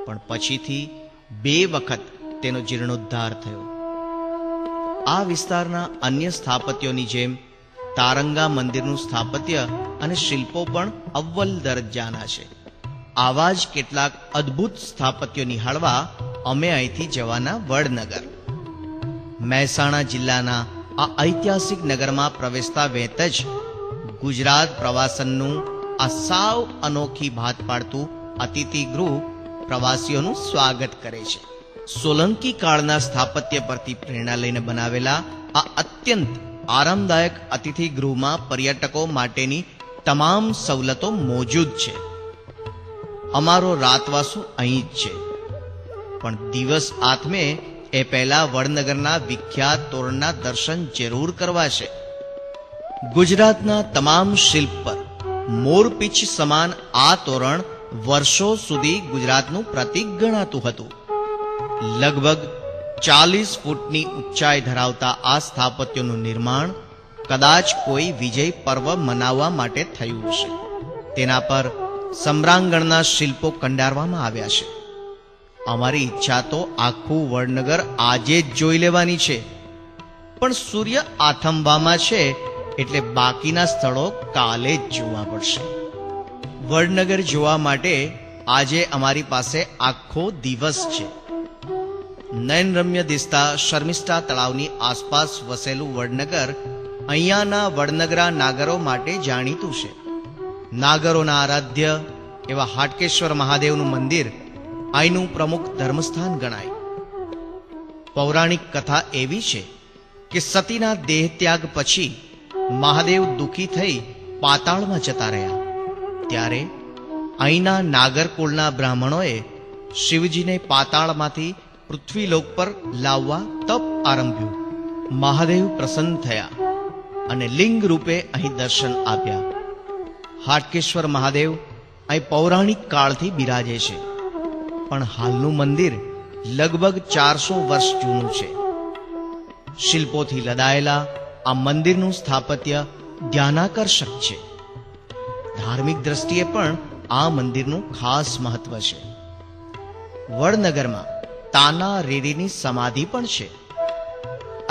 પણ પછીથી 2 વખત તેનો જીર્ણોદ્ધાર થયો. આ વિસ્તારના અન્ય સ્થાપત્યોની જેમ તારંગા મંદિરનું સ્થાપત્ય અને શિલ્પો પણ અવ્વલ દરજ્જાના છે. આવા જ કેટલાક અદ્ભુત સ્થાપત્યો નિહાળવા અમે અહીંથી જવાના વડનગર. મહેસાણા જિલ્લાના આ ઐતિહાસિક નગરમાં પ્રવેશતા વેત જ ગુજરાત પ્રવાસનનું આ સાવ અનોખી ભાત પાડતું અતિથિગૃહ પ્રવાસીઓનું સ્વાગત કરે છે. સોલંકી કાળના સ્થાપત્ય પરથી પ્રેરણા લઈને બનાવેલા આ અત્યંત આરામદાયક અતિથિગૃહમાં પર્યટકો માટેની તમામ સવલતો મોજૂદ છે. અમારો રાતવાસો અહીં જ છે, પણ દિવસ આથમે એ પહેલા વડનગરના વિખ્યાત તોરણના દર્શન જરૂર કરવા છે. ગુજરાતના તમામ શિલ્પ પર મોરપીંછ સમાન આ તોરણ વર્ષો સુધી ગુજરાતનું પ્રતીક ગણાતું હતું. લગભગ 40 ફૂટની ઊંચાઈ ધરાવતા આ સ્થાપત્યોનું નિર્માણ કદાચ કોઈ વિજય પર્વ મનાવવા માટે થયું હશે. તેના પર સમ્રાંગણના શિલ્પો કંડારવામાં આવ્યા છે. અમારી ઈચ્છા તો આખું વડનગર આજે જ જોઈ લેવાની છે, પણ સૂર્ય આથમવામાં છે એટલે બાકીના સ્થળો કાલે જ જોવા પડશે. વડનગર જોવા માટે આજે અમારી પાસે આખો દિવસ છે. નયનરમ્ય દિસતા શર્મિષ્ઠા તળાવની આસપાસ વસેલું વડનગર અહીંયાના વડનગરા નાગરો માટે જાણીતું છે. નાગરોના આરાધ્ય એવા હાટકેશ્વર મહાદેવનું મંદિર અહીંનું પ્રમુખ ધર્મસ્થાન ગણાય. પૌરાણિક કથા એવી છે કે સતીના દેહ ત્યાગ પછી મહાદેવ દુઃખી થઈ પાતાળમાં જતા રહ્યા. ત્યારે અહીંના નાગરકુળના બ્રાહ્મણોએ શિવજીને પાતાળમાંથી પૃથ્વીલોક પર લાવવા તપ આરંભ્યું. મહાદેવ પ્રસન્ન થયા અને લિંગ રૂપે અહીં દર્શન આપ્યા. હાટકેશ્વર મહાદેવ અહીં પૌરાણિક કાળથી બિરાજે છે, પણ હાલનું મંદિર લગભગ 400 વર્ષ જૂનું છે. શિલ્પોથી લદાયેલા આ મંદિરનું સ્થાપત્ય ધ્યાનાકર્ષક છે. ધાર્મિક દ્રષ્ટિએ પણ આ મંદિરનું ખાસ મહત્વ છે. વડનગરમાં તાના રેડીની સમાધિ પણ છે.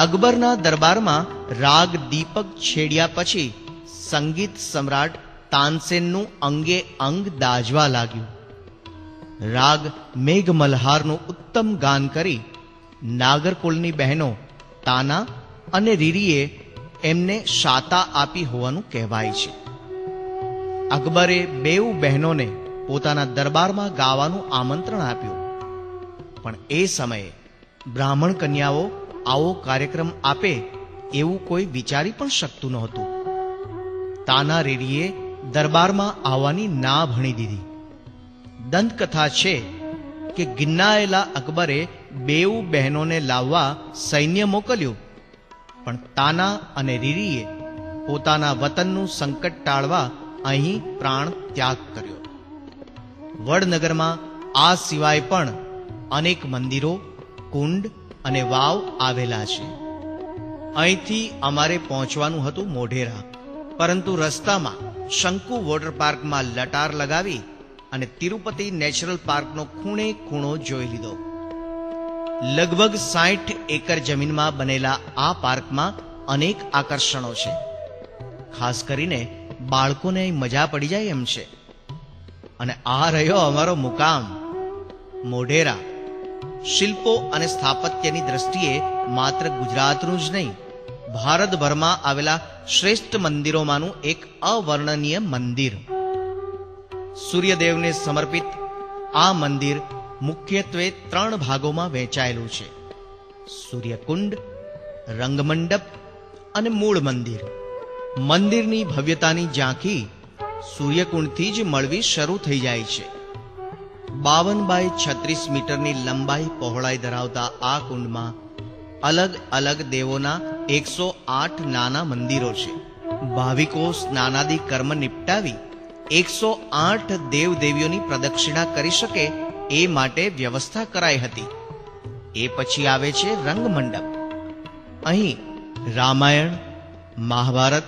અકબરના દરબારમાં રાગ દીપક છેડ્યા પછી સંગીત સમ્રાટ તાનસેનનું અંગે અંગ દાઝવા લાગ્યું. રાગ મેઘમલ્હારનું ઉત્તમ ગાન કરી નાગરકુળની બહેનો તાના અને રીરીએ એમને શાતા આપી હોવાનું કહેવાય છે. અકબરે બેઉ બહેનોને પોતાના દરબારમાં ગાવાનું આમંત્રણ આપ્યું, પણ એ સમયે બ્રાહ્મણ કન્યાઓ આવો કાર્યક્રમ આપે એવું કોઈ વિચારી પણ શકતું નહોતું. તાના રેડીએ દરબારમાં આવવાની ના ભણી દીધી. દંતકથા છે કે ગિન્નાયેલા અકબરે બેઉ બહેનોને લાવવા સૈન્ય મોકલ્યું, પણ તાના અને રીરીએ પોતાના વતનનું સંકટ ટાળવા અહીં પ્રાણ ત્યાગ કર્યો. વડનગરમાં આ સિવાય પણ અનેક મંદિરો, કુંડ અને વાવ આવેલા છે. અહીંથી અમારે પહોંચવાનું હતું મોઢેરા, પરંતુ રસ્તામાં શંકુ વોટર પાર્કમાં લટાર લગાવી અને તિરુપતિ નેચરલ પાર્કનો ખૂણે ખૂણો જોઈ લીધો. લગભગ 60 એકર જમીનમાં બનેલા આ પાર્કમાં અનેક આકર્ષણો છે. ખાસ કરીને બાળકોને મજા પડી જાય એમ છે. અને આ રહ્યો અમારો મુકામ મોઢેરા. શિલ્પો અને સ્થાપત્યની દ્રષ્ટિએ માત્ર ગુજરાતનું જ નહીં, ભારતભરમાં આવેલા શ્રેષ્ઠ મંદિરોમાંનું એક અવર્ણનીય મંદિર. સૂર્યદેવને સમર્પિત આ મંદિર મુખ્યત્વે 3 ભાગોમાં વહેંચાયેલું છે: સૂર્યકુંડ, રંગમંડપ અને મૂળ મંદિર. મંદિરની ભવ્યતાની ઝાંખી સૂર્યકુંડથી જ મળવી શરૂ થઈ જાય છે. 52 બાય 36 મીટરની લંબાઈ પહોળાઈ ધરાવતા આ કુંડમાં અલગ અલગ દેવોના 108 નાના મંદિરો છે. ભાવિકો સ્નાનાદિ કર્મ નિપટાવી 108 દેવદેવીઓની પ્રદક્ષિણા કરી શકે એ માટે વ્યવસ્થા કરાઈ હતી. એ પછી આવે છે રંગમંડપ. અહીં રામાયણ, મહાભારત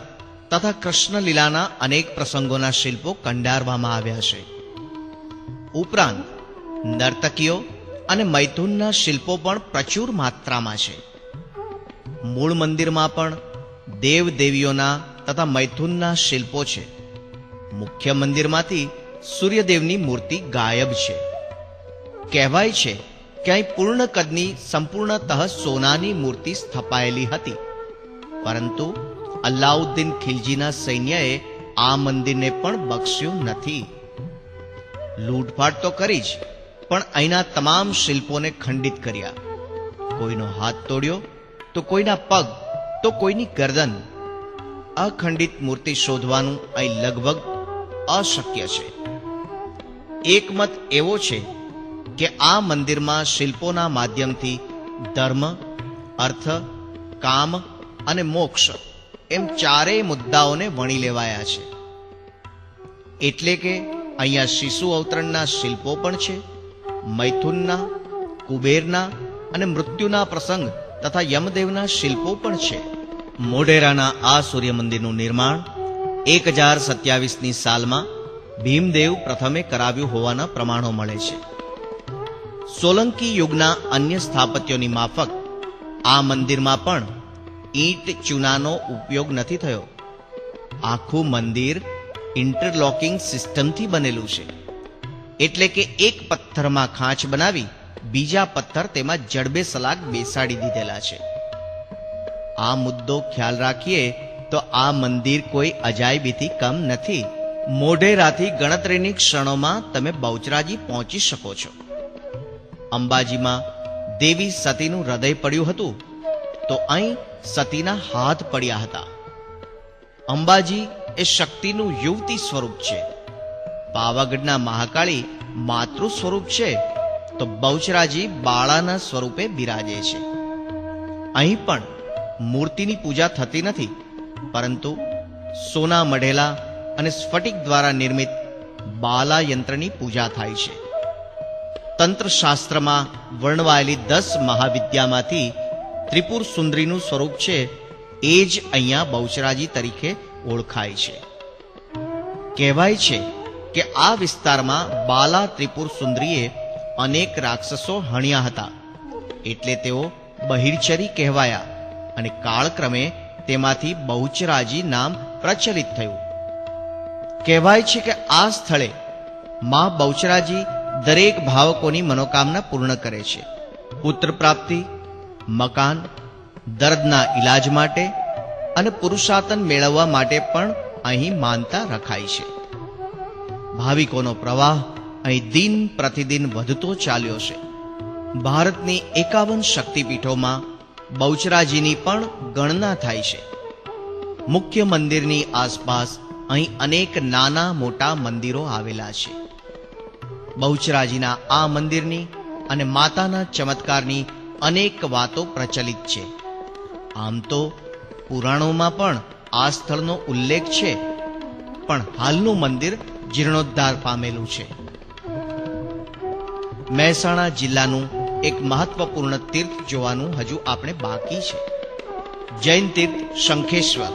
તથા કૃષ્ણલીલાના અનેક પ્રસંગોના શિલ્પો કંડારવામાં આવ્યા છે. ઉપરાંત નર્તકીઓ અને મૈથુનના શિલ્પો પણ પ્રચુર માત્રામાં છે. મૂળ મંદિરમાં પણ દેવ દેવીઓના તથા મૈથુનના શિલ્પો છે. મુખ્ય મંદિરમાંથી સૂર્યદેવની મૂર્તિ ગાયબ છે. કહેવાય છે કે અહીં પૂર્ણ કદની સંપૂર્ણતઃ સોનાની મૂર્તિ સ્થપાયેલી હતી, પરંતુ અલ્લાઉદ્દીન ખિલજીના સૈન્યએ આ મંદિરને પણ બખ્શ્યું નથી. લૂંટફાટ તો કરી જ, પણ અહીંના તમામ શિલ્પોને ખંડિત કર્યા. કોઈનો હાથ તોડ્યો, તો કોઈના પગ, તો કોઈની ગરદન. અખંડિત મૂર્તિ શોધવાનું અહીં લગભગ અશક્ય છે. એક મત એવો છે કે આ મંદિરમાં શિલ્પોના માધ્યમથી ધર્મ, અર્થ, કામ અને મોક્ષ એમ ચારેય મુદ્દાઓને વણી લેવાયા છે. એટલે કે અહીંયા શિશુ અવતરણના શિલ્પો પણ છે, મૈથુનના, કુબેરના અને મૃત્યુના પ્રસંગ તથા યમદેવના શિલ્પો પણ છે. મોઢેરાના આ સૂર્ય મંદિરનું નિર્માણ 1027ની સાલમાં ભીમદેવ પ્રથમે કરાવ્યું હોવાના પ્રમાણો મળે છે. સોલંકી યુગના અન્ય સ્થાપત્યોની માફક આ મંદિરમાં પણ ઈંટ ચૂનાનો ઉપયોગ નથી થયો. આખું મંદિર ઇન્ટરલોકિંગ સિસ્ટમથી બનેલું છે. એટલે કે એક પથ્થરમાં ખાંચ બનાવી બીજા પથ્થર તેમાં જડબે સલાક બેસાડી દીધેલા છે. આ મુદ્દો ખ્યાલ રાખીએ તો આ મંદિર કોઈ અજાયબીથી કમ નથી. મોઢેરાથી ગણતરીની ક્ષણોમાં તમે બહુચરાજી પહોંચી શકો છો. અંબાજીમાં દેવી સતીનું હૃદય પડ્યું હતું, તો અહીં સતીના હાથ પડ્યા હતા. અંબાજી એ શક્તિનું યુવતી સ્વરૂપ છે. પાવાગઢના મહાકાળી માતૃ સ્વરૂપ છે, તો બહુચરાજી બાળાના સ્વરૂપે બિરાજે છે. અહીં પણ મૂર્તિની પૂજા થતી નથી, પરંતુ સોના મઢેલા અને સ્ફટિક દ્વારા નિર્મિત બાલા યંત્રની પૂજા થાય છે. તંત્રશાસ્ત્રમાં વર્ણવાયેલી 10 મહાવિદ્યામાંથી ત્રિપુર સુંદરીનું સ્વરૂપ છે, એ જ અહીંયા બહુચરાજી તરીકે ઓળખાય છે. કહેવાય છે કે આ વિસ્તારમાં બાલા ત્રિપુર સુંદરીએ અનેક રાક્ષસો હણ્યા હતા, એટલે તેઓ બહિર્ચરી કહેવાયા અને કાળક્રમે તેમાંથી બહુચરાજી નામ પ્રચલિત થયું. કહેવાય છે કે આ સ્થળે માં બહુચરાજી દરેક ભાવકોની મનોકામના પૂર્ણ કરે છે. પુત્ર પ્રાપ્તિ, મકાન, દર્દના ઈલાજ માટે અને પુરુષાર્થન મેળવવા માટે પણ અહીં માનતા રખાય છે. ભાવિકોનો પ્રવાહ અહીં દિન પ્રતિદિન વધતો ચાલ્યો છે. ભારતની 51 શક્તિપીઠોમાં બહુચરાજીની પણ ગણના થાય છે. મુખ્ય મંદિરની આસપાસ અહીં અનેક નાના મોટા મંદિરો આવેલા છે. બહુચરાજીના આ મંદિરની અને માતાના ચમત્કારની અનેક વાતો પ્રચલિત છે. આમ તો પુરાણોમાં પણ આ સ્થળનો ઉલ્લેખ છે, પણ હાલનું મંદિર જીર્ણોદ્ધાર પામેલું છે. મહેસાણા જિલ્લાનું એક મહત્વપૂર્ણ તીર્થ જોવાનું હજુ આપણે બાકી છે. જૈન તીર્થ શંખેશ્વર.